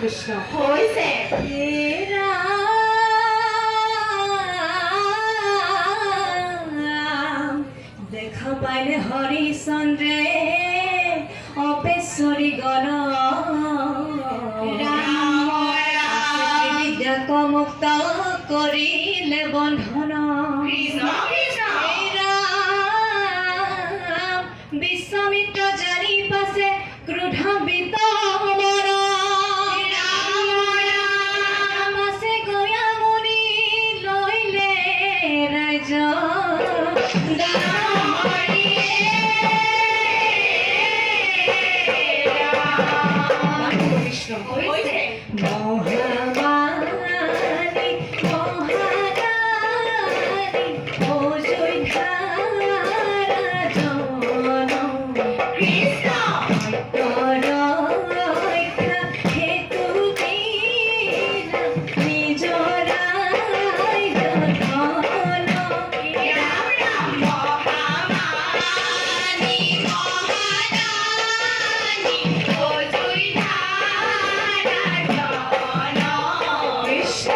কৃষ্ণ হইছে দেখা পাইলে হরিচন্দ্রে অপেশ্বরী গণ বিদ্যাক মুক্ত করিলে বন্ধন বিশ্বামিত্র জানি পাছে ক্রোধ বিতমর মাছে গয়া মুনি লইলে ৰাইজ হইছে মহামানী মহারানী অযোধ্যার জন কৃষ্ণ রক্ষা হেতু দিলা নিজ রাজ্য ধন রাম রাম মহামানী মহারানী অযোধ্যার জন কৃষ্ণ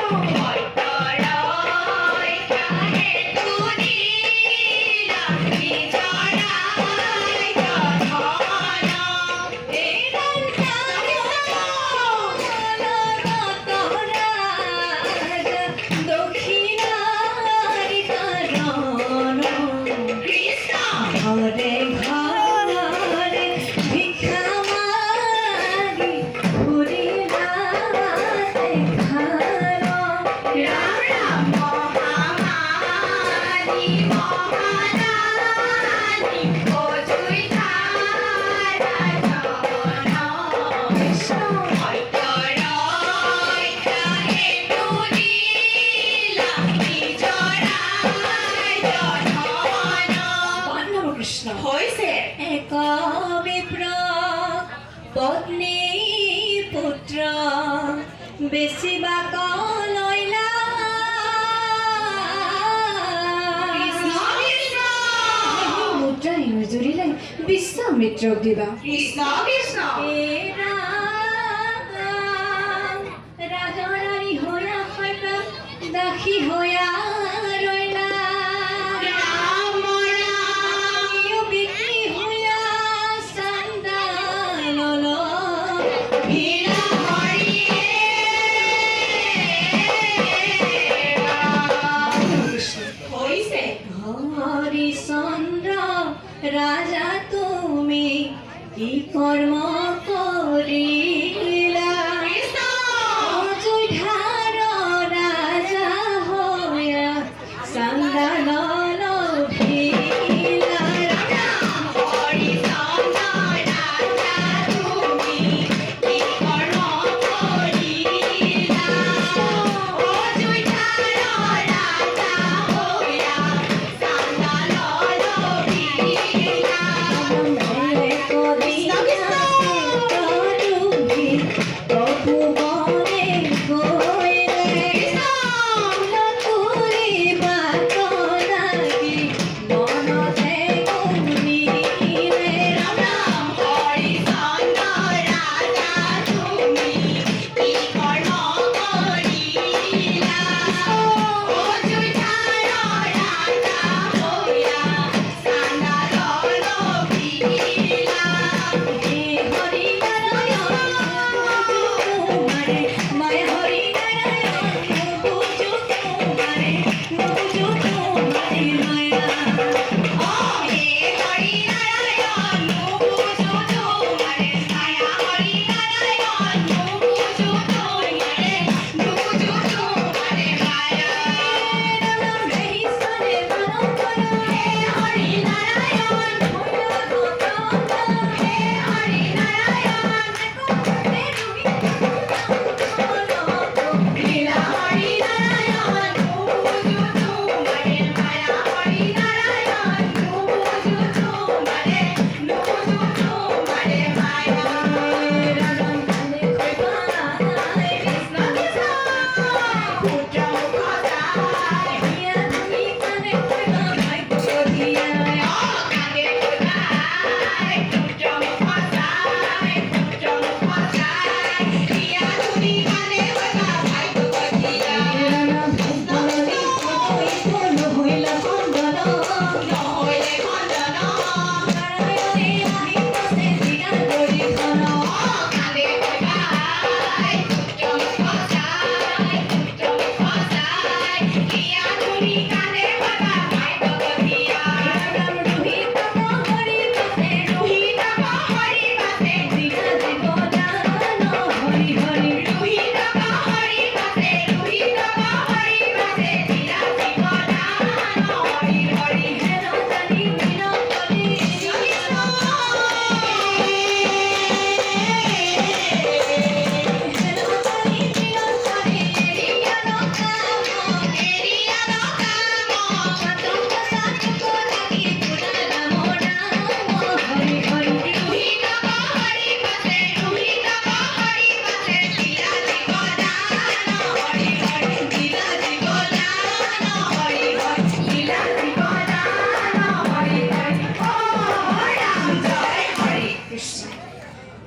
দক্ষিণারি কারণ ঘরে ঘরে ভিক্ষা মাগি ঘুরি রাতে খার রাম রাম মহামানী মহারানী অযোধ্যার জন কৃষ্ণ কৃষ্ণ হইছে এক বিপ্র পত্নী পুত্র বেচিবাক লইলা কৃষ্ণ কৃষ্ণ মুদ্রা জুৰিলে বিশ্বামিত্ৰক দিবা কৃষ্ণ কৃষ্ণ ৰাজৰাণী হৈয়া সৈতা দাসী হৈয়া ৰৈলা রাম রাম বিক্ৰী হৈয়া চান্দাল হীরা হরিয়ে হইছে হরিচন্দ্র রাজা তুমি কি কর্ম কৰিলা কৃষ্ণ অযোধ্যাৰ ৰাজা হৈয়া চান্দাল লভিলা হরিচন্দ্র রাজা তুমি কি কর্ম করিলা অযোধ্যার রাজা হইয়া চান্দাল লভিলা রাম রাম হরিচন্দ্র রাজা তুমি কি কর্ম করিলা অযোধ্যার রাজা হইয়া চান্দাল লভিলা হরিনারায়ণ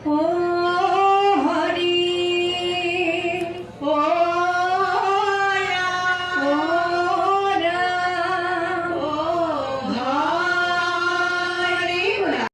ও